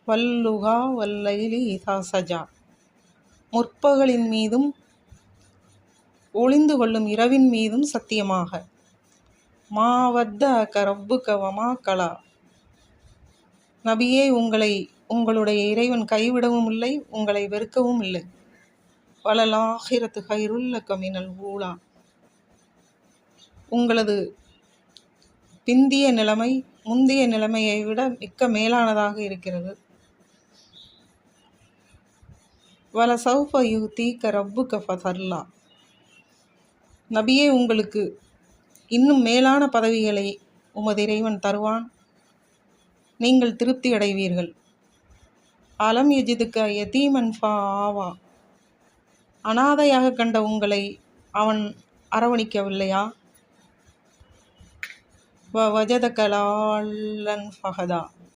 வல்லுகா வல்லைலி இதா சஜா. முற்பகலின் மீதும் ஒளிந்து கொள்ளும் இரவின் மீதும் சத்தியமாக. மா வத்த ரப்புக வமா கலா. நபியே, உங்களுடைய இறைவன் கைவிடவும் இல்லை, உங்களை வெறுக்கவும் இல்லை. வலல் ஆகிரத்து ஹைருல் லக மினல் ஊலா. உங்களது பிந்திய நிலைமை முந்தைய நிலைமையை விட மிக்க மேலானதாக இருக்கிறது. வல சௌஃப யுதீக ரப்புக ஃபதர்லா. நபியே, உங்களுக்கு இன்னும் மேலான பதவிகளை உமது இறைவன் தருவான், நீங்கள் திருப்தி அடைவீர்கள். அலம் யஜிதுக யதீமன் ஃபஆவா. அனாதையாக கண்ட உங்களை அவன் அரவணிக்கவில்லையா? வஜதக லால்லன் ஃபஹதா.